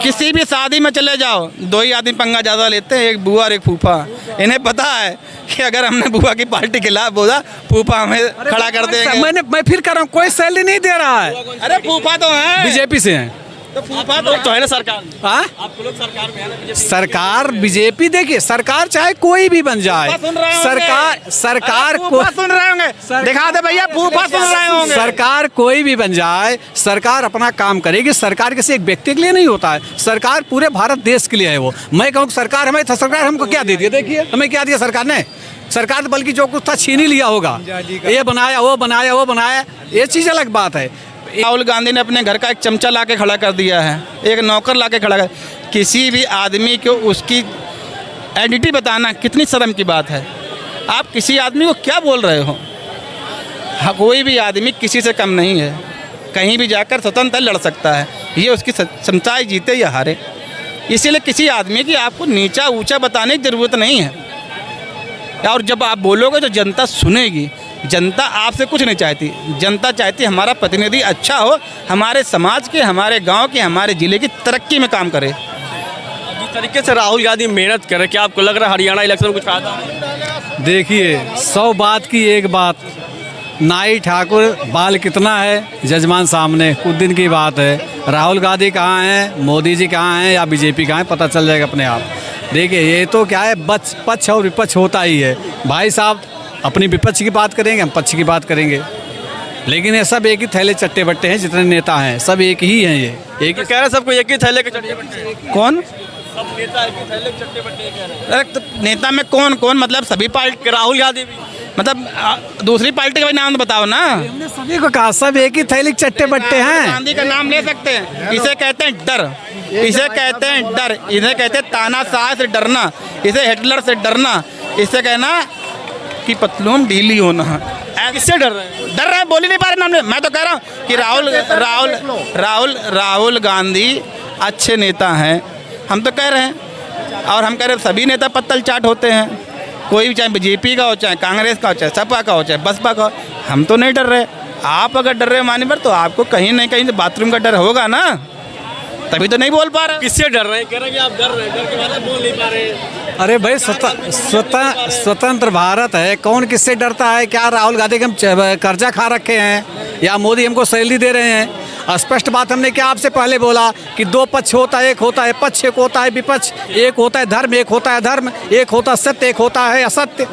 किसी भी शादी में चले जाओ, दो ही आदमी पंगा ज़्यादा लेते हैं, एक बुआ और एक फूफा। इन्हें पता है कि अगर हमने बुआ की पार्टी के खिलाफ बोला, फूफा हमें खड़ा कर देंगे। मैं फिर कर रहा हूँ, कोई सैलरी नहीं दे रहा है। अरे फूफा तो है, बीजेपी से हैं। तो फूफा तो है ना सरकार। हाँ, आपको लोग सरकार में है ना, सरकार बीजेपी। देखिए, सरकार चाहे कोई भी बन जाए, सरकार को सुन रहे होंगे, दिखा दे भैया, फूफा सुन रहे होंगे। सरकार कोई भी बन जाए, सरकार अपना काम करेगी। सरकार किसी एक व्यक्ति के लिए नहीं होता है, सरकार पूरे भारत देश के लिए है। वो मैं कहूँ सरकार हमें, सरकार हमको क्या दे दिया? देखिए हमें क्या दिया सरकार ने। सरकार तो बल्कि जो कुछ था छीन ही लिया होगा। ये बनाया, वो बनाया, वो बनाया, ये चीज़ अलग बात है। राहुल गांधी ने अपने घर का एक चमचा लाके खड़ा कर दिया है, एक नौकर लाके खड़ा कर। किसी भी आदमी को उसकी आइडेंटिटी बताना कितनी शर्म की बात है। आप किसी आदमी को क्या बोल रहे हो? हाँ, कोई भी आदमी किसी से कम नहीं है, कहीं भी जाकर स्वतंत्र लड़ सकता है। ये उसकी क्षमताएं, जीते या हारे। इसीलिए किसी आदमी की आपको नीचा ऊंचा बताने की ज़रूरत नहीं है। और जब आप बोलोगे तो जनता सुनेगी। जनता आपसे कुछ नहीं चाहती, जनता चाहती हमारा प्रतिनिधि अच्छा हो, हमारे समाज के, हमारे गांव के, हमारे ज़िले की तरक्की में काम करे। जिस तरीके से राहुल गांधी मेहनत करे, क्या आपको लग रहा है हरियाणा इलेक्शन में कुछ फायदा? देखिए, 100 बात की एक बात, नाई ठाकुर बाल कितना है जजमान सामने, कुछ दिन की बात है। राहुल गांधी कहाँ हैं, मोदी जी कहाँ हैं, या बीजेपी कहाँ है, पता चल जाएगा अपने आप। देखिए, ये तो क्या है, पक्ष और विपक्ष होता ही है। भाई साहब अपनी विपक्ष की बात करेंगे, हम पक्ष की बात करेंगे, लेकिन ये सब एक ही थैले चट्टे बट्टे हैं। जितने नेता हैं सब एक ही हैं। ये एक ही कह रहे हैं, सबको एक ही थैले के चट्टे बट्टे। कौन? सब नेता एक ही थैले के चट्टे बट्टे कह रहे हैं। अरे तो नेता में कौन कौन, मतलब सभी पार्टी? राहुल गांधी भी, मतलब दूसरी पार्टी का भी नाम बताओ ना। हमने सभी को कहा, सब एक ही थैली के चट्टे बट्टे हैं। गांधी का नाम ले सकते हैं। इसे कहते हैं डर, इसे कहते हैं डर, इसे कहते हैं तानाशाह से डरना, इसे हिटलर से डरना, इसे कहना कि पतलून ढीली होना। किससे डर रहे हैं? डर रहे हैं, बोल ही नहीं पा रहे नाम ले। मैं तो कह रहा हूँ कि राहुल गांधी अच्छे नेता हैं, हम तो कह रहे हैं। और हम कह रहे हैं सभी नेता पत्तल चाट होते हैं, कोई भी, चाहे बीजेपी का हो, चाहे कांग्रेस का हो, चाहे सपा का हो, चाहे बसपा का हो। हम तो नहीं डर रहे। आप अगर डर रहे माने पर, तो आपको कहीं ना कहीं बाथरूम का डर होगा ना, तभी तो नहीं बोल पा रहे। किससे डर रहे हैं? कह रहे हैं कि आप डर रहे हैं, डर के बारे में बोल नहीं पा रहे। अरे भाई, स्वतंत्र भारत है, कौन किससे डरता है? क्या राहुल गांधी के हम कर्जा खा रखे हैं, या मोदी हमको सैलरी दे रहे हैं? स्पष्ट बात हमने क्या आपसे पहले बोला कि दो पक्ष होता है, एक होता है पक्ष, एक होता है विपक्ष, एक होता है धर्म, एक होता है धर्म, एक होता है सत्य, एक होता है असत्य।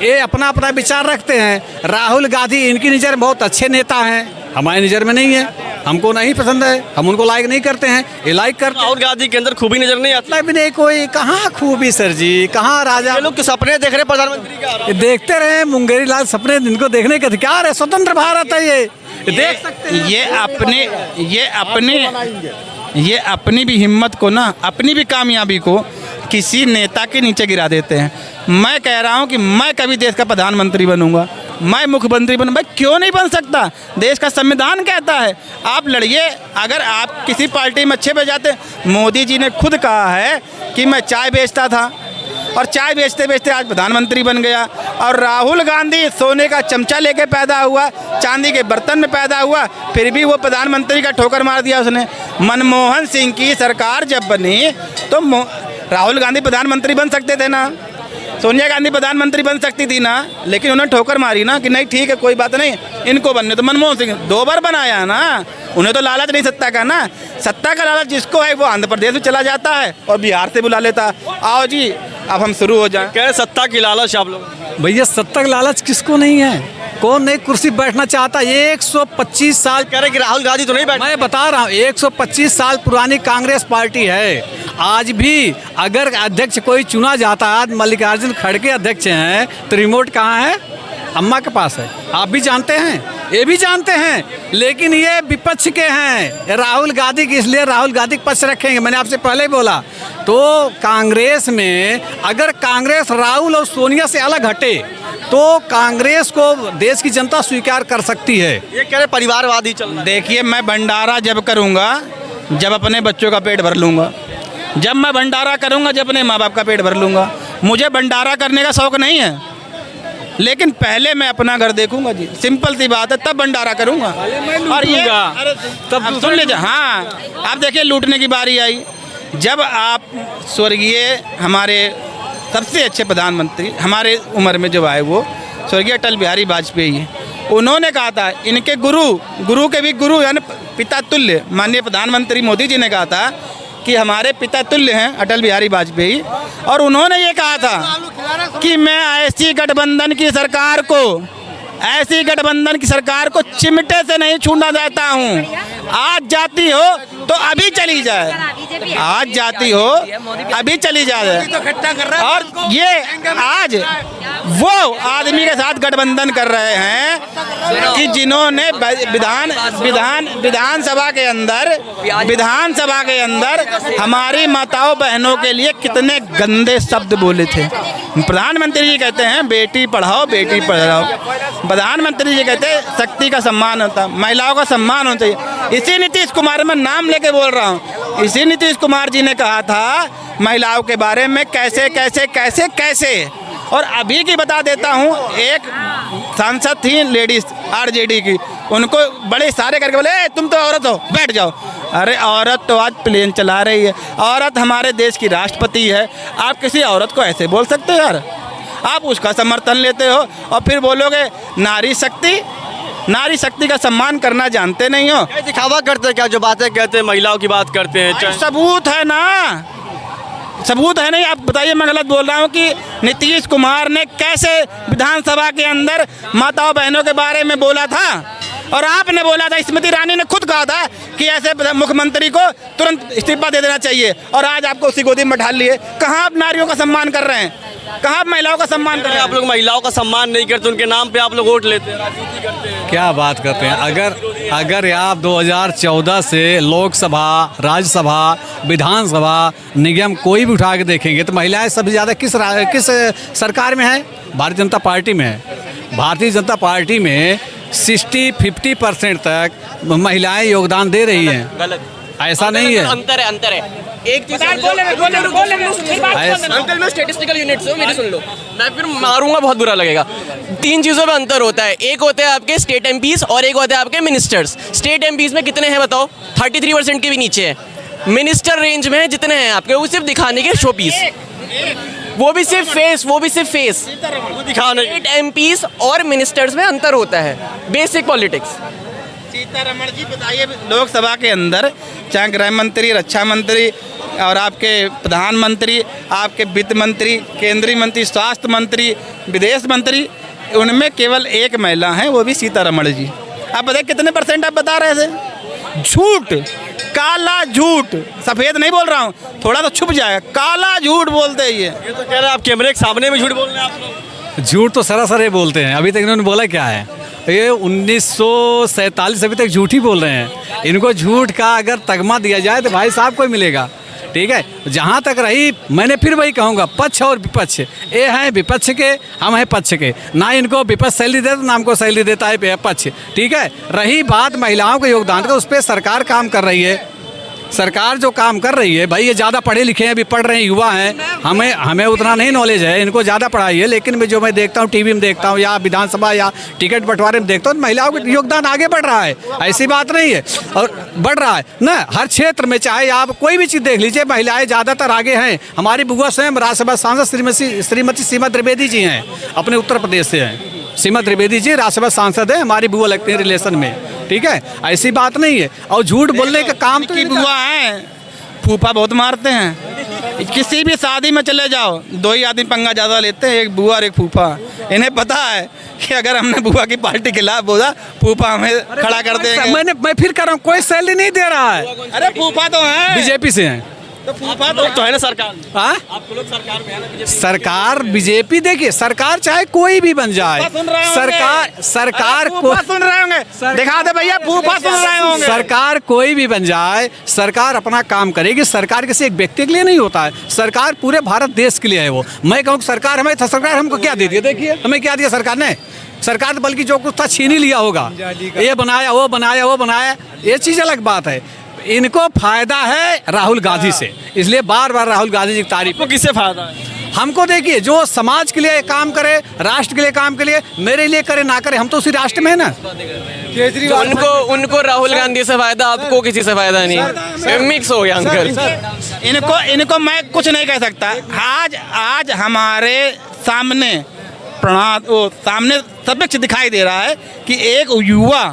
ये अपना अपना विचार रखते हैं। राहुल गांधी इनकी नज़र में बहुत अच्छे नेता हैं, हमारी नज़र में नहीं है। हमको नहीं पसंद है, हम उनको लाइक नहीं करते हैं। ये लाइक करते हैं। राहुल गांधी के अंदर खूबी नजर नहीं आती। भी नहीं, कोई कहाँ खूबी सर जी, कहाँ राजा। ये लोग के सपने देख रहे हैं प्रधानमंत्री का। देखते रहे मुंगेरी लाल सपने, इनको देखने का अधिकार है। स्वतंत्र भारत है ये देख सकते हैं। ये अपनी भी हिम्मत को ना, अपनी भी कामयाबी को किसी नेता के नीचे गिरा देते हैं। मैं कह रहा हूँ कि मैं कभी देश का प्रधानमंत्री बनूंगा, मैं मुख्यमंत्री बनूँ। भाई क्यों नहीं बन सकता? देश का संविधान कहता है आप लड़िए। अगर आप किसी पार्टी में अच्छे बन जाते, मोदी जी ने खुद कहा है कि मैं चाय बेचता था और चाय बेचते बेचते आज प्रधानमंत्री बन गया। और राहुल गांधी सोने का चमचा लेके पैदा हुआ, चांदी के बर्तन में पैदा हुआ, फिर भी वो प्रधानमंत्री का ठोकर मार दिया उसने। मनमोहन सिंह की सरकार जब बनी तो राहुल गांधी प्रधानमंत्री बन सकते थे ना, सोनिया गांधी प्रधानमंत्री बन सकती थी ना, लेकिन उन्होंने ठोकर मारी ना कि नहीं ठीक है कोई बात नहीं, इनको बनने। तो मनमोहन सिंह 2 बार बनाया ना, उन्हें तो लालच नहीं सत्ता का ना। सत्ता का लालच जिसको है वो आंध्र प्रदेश में चला जाता है और बिहार से बुला लेता। आओ जी अब हम शुरू हो जाएं। क्या सत्ता की लालच आप लोग? भैया, सत्ता की लालच किसको नहीं है? कौन नहीं कुर्सी बैठना चाहता? 125 साल कह रहे कि राहुल गांधी तो नहीं बैठ। मैं बता रहा हूँ, 125 साल पुरानी कांग्रेस पार्टी है। आज भी अगर अध्यक्ष कोई चुना जाता है, आज मल्लिकार्जुन खड़गे अध्यक्ष हैं, तो रिमोट कहाँ है? अम्मा के पास है। आप भी जानते हैं, ये भी जानते हैं, लेकिन ये विपक्ष के हैं। राहुल गांधी की, इसलिए राहुल गांधी के पक्ष रखेंगे। मैंने आपसे पहले ही बोला। तो कांग्रेस में अगर कांग्रेस राहुल और सोनिया से अलग हटे तो कांग्रेस को देश की जनता स्वीकार कर सकती है। ये कह रहे परिवारवादी चल रहा है। देखिए, मैं भंडारा जब करूँगा जब अपने बच्चों का पेट भर लूँगा, जब मैं भंडारा करूँगा जब अपने माँ बाप का पेट भर लूँगा। मुझे भंडारा करने का शौक़ नहीं है, लेकिन पहले मैं अपना घर देखूंगा जी, सिंपल सी बात है, तब भंडारा करूंगा। और ये तब सुन लीजिए, हाँ आप देखिए लूटने की बारी आई, जब आप स्वर्गीय हमारे सबसे अच्छे प्रधानमंत्री हमारे उम्र में जब आए वो स्वर्गीय अटल बिहारी वाजपेयी, उन्होंने कहा था, इनके गुरु के भी गुरु यानी पिता तुल्य माननीय प्रधानमंत्री मोदी जी ने कहा था कि हमारे पिता तुल्य हैं अटल बिहारी वाजपेयी, और उन्होंने ये कहा था कि मैं ऐसी गठबंधन की सरकार को चिमटे से नहीं छूना चाहता हूँ। आज जाती हो तो अभी चली जाए, आज जाती हो अभी चली जाए। और ये आज वो आदमी के साथ गठबंधन कर रहे हैं कि जिन्होंने विधानसभा के अंदर हमारी माताओं बहनों के लिए कितने गंदे शब्द बोले थे। प्रधानमंत्री जी कहते हैं बेटी पढ़ाओ बेटी पढ़ाओ, प्रधानमंत्री जी कहते हैं शक्ति का सम्मान होता, महिलाओं का सम्मान होना चाहिए। इसी नीतीश कुमार, मैं नाम लेके बोल रहा हूँ, इसी नीतीश कुमार जी ने कहा था महिलाओं के बारे में कैसे कैसे कैसे कैसे। और अभी की बता देता हूँ, एक सांसद थी लेडीज आरजेडी की, उनको बड़े इशारे करके बोले तुम तो औरत हो बैठ जाओ। अरे औरत तो आज प्लेन चला रही है, औरत हमारे देश की राष्ट्रपति है, आप किसी औरत को ऐसे बोल सकते हो यार? आप उसका समर्थन लेते हो और फिर बोलोगे नारी शक्ति का सम्मान करना जानते नहीं हो। दिखावा करते हैं क्या, जो बातें कहते हैं महिलाओं की बात करते हैं? सबूत है ना, सबूत है नहीं। आप बताइए मैं गलत बोल रहा हूँ कि नीतीश कुमार ने कैसे विधानसभा के अंदर माताओं बहनों के बारे में बोला था? और आपने बोला था, स्मृति ईरानी ने खुद कहा था कि ऐसे मुख्यमंत्री को तुरंत इस्तीफा दे देना चाहिए, और आज आपको उसी गोदी में ढाल लिए। कहाँ आप नारियों का सम्मान कर रहे हैं, कहाँ आप महिलाओं का सम्मान कर रहे हैं? आप लोग महिलाओं का सम्मान नहीं करते, उनके नाम पे आप लोग वोट लेते हैं, राजनीति करते हैं। क्या बात करते हैं? अगर आप 2014 से लोकसभा, राज्यसभा, विधानसभा, निगम कोई भी उठा के देखेंगे तो महिलाएं सबसे ज़्यादा किस सरकार में है? भारतीय जनता पार्टी में है। भारतीय जनता पार्टी में 60-50% तक महिलाएं योगदान दे रही हैं। गलत, ऐसा नहीं है। अंतर है। एक चीज अंकल, मैं स्टैटिस्टिकल यूनिट से हूँ, मेरी सुन लो, मैं फिर मारूंगा, बहुत बुरा लगेगा। 3 चीज़ों में अंतर होता है, एक होते हैं आपके स्टेट एमपीज और एक होते हैं आपके मिनिस्टर्स। स्टेट एमपीज में कितने हैं बताओ? 33% के भी नीचे है। मिनिस्टर रेंज में जितने हैं आपके, वो सिर्फ दिखाने के शो पीस, वो भी सिर्फ फेस दिखाने। स्टेट एमपीज और मिनिस्टर्स में अंतर होता है, बेसिक पॉलिटिक्स। सीतारमण जी बताइए, लोकसभा के अंदर चाहे गृह मंत्री, रक्षा मंत्री और आपके प्रधानमंत्री, आपके वित्त मंत्री, केंद्रीय मंत्री, स्वास्थ्य मंत्री, विदेश मंत्री, उनमें केवल एक महिला है, वो भी सीतारमण जी। आप बताइए कितने % आप बता रहे थे? झूठ, काला झूठ, सफ़ेद नहीं बोल रहा हूँ, थोड़ा तो छुप जाएगा, काला झूठ बोलते हैं ये तो कह रहे हैं आप कैमरे के सामने में झूठ बोल रहे हैं आप लोग। झूठ तो सरासर बोलते हैं। अभी तक इन्होंने बोला क्या है? ये 1947 अभी तक झूठ ही बोल रहे हैं। इनको झूठ का अगर तगमा दिया जाए तो भाई साहब को मिलेगा। ठीक है, जहाँ तक रही, मैंने फिर वही कहूँगा, पक्ष और विपक्ष, ये हैं विपक्ष के, हम हैं पक्ष के। ना इनको विपक्ष सैलरी देता, ना हमको सैलरी देता है पक्ष। ठीक है, रही बात महिलाओं के योगदान का, उस पर सरकार काम कर रही है। सरकार जो काम कर रही है, भाई ये ज़्यादा पढ़े लिखे हैं, अभी पढ़ रहे हैं, युवा हैं, हमें उतना नहीं नॉलेज है, इनको ज़्यादा पढ़ाई है। लेकिन मैं देखता हूँ, टीवी में देखता हूँ या विधानसभा या टिकट बंटवारे में देखता हूँ, महिलाओं का योगदान आगे बढ़ रहा है, ऐसी बात नहीं है, और बढ़ रहा है ना। हर क्षेत्र में चाहे आप कोई भी चीज़ देख लीजिए, महिलाएँ ज़्यादातर आगे हैं। हमारी बुआ स्वयं राज्यसभा सांसद श्रीमती सीमा त्रिवेदी जी हैं, अपने उत्तर प्रदेश से हैं। सीमा त्रिवेदी जी राज्यसभा सांसद है, हमारी बुआ लगती है रिलेशन में। ठीक है, ऐसी बात नहीं है। और झूठ बोलने का काम तो की बुआ है, फूफा बहुत मारते हैं। किसी भी शादी में चले जाओ, 2 ही आदमी पंगा ज़्यादा लेते हैं, एक बुआ और एक फूफा। इन्हें पता है कि अगर हमने बुआ की पार्टी के खिलाफ बोला, फूफा हमें खड़ा कर देंगे। मैं फिर कर रहा हूँ, कोई सैलरी नहीं दे रहा है। अरे फूफा तो है, बीजेपी से हैं। तो फूफा तो है ना सरकार में। हाँ, आप लोग सरकार में है ना, सरकार बीजेपी। देखिए, सरकार चाहे कोई भी बन जाए, सरकार को सुन रहे होंगे, दिखा दे भैया, फूफा सुन रहे होंगे। सरकार कोई भी बन जाए, सरकार अपना काम करेगी। सरकार किसी एक व्यक्ति के लिए नहीं होता है, सरकार पूरे भारत देश के लिए है। वो मैं कहूँ सरकार हमको क्या दे दिया? देखिए हमें क्या दिया सरकार ने? सरकार तो बल्कि जो कुछ था छीन ही लिया होगा। ये बनाया, वो बनाया, ये चीज़ अलग बात है। इनको फायदा है राहुल गांधी से, इसलिए बार बार राहुल गांधी जी की तारीफ। को किससे फायदा है? हमको देखिए, जो समाज के लिए काम करे, राष्ट्र के लिए काम के लिए, मेरे लिए करे ना करे, हम तो उसी राष्ट्र में है ना। केजरीवाल उनको उनको राहुल गांधी से फायदा, आपको किसी से फायदा नहीं, मिक्स हो गया अंकल। इनको मैं कुछ नहीं कह सकता। आज हमारे सामने सामने सबक दिखाई दे रहा है कि एक युवा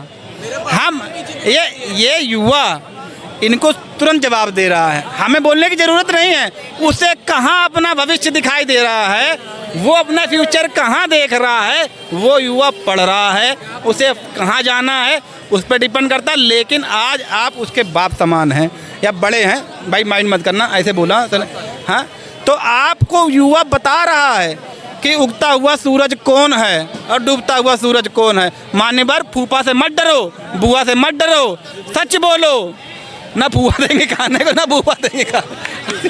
ये युवा इनको तुरंत जवाब दे रहा है। हमें बोलने की ज़रूरत नहीं है। उसे कहाँ अपना भविष्य दिखाई दे रहा है, वो अपना फ्यूचर कहाँ देख रहा है, वो युवा पढ़ रहा है, उसे कहाँ जाना है उस पर डिपेंड करता है। लेकिन आज आप उसके बाप समान हैं या बड़े हैं, भाई माइंड मत करना, ऐसे बोला हाँ। तो आपको युवा बता रहा है कि उगता हुआ सूरज कौन है और डूबता हुआ सूरज कौन है। मान्यवर, फूफा से मत डरो, बुआ से मत डरो, सच बोलो। ना फूफा देंगे खाने को, ना बुआ देंगे खाने।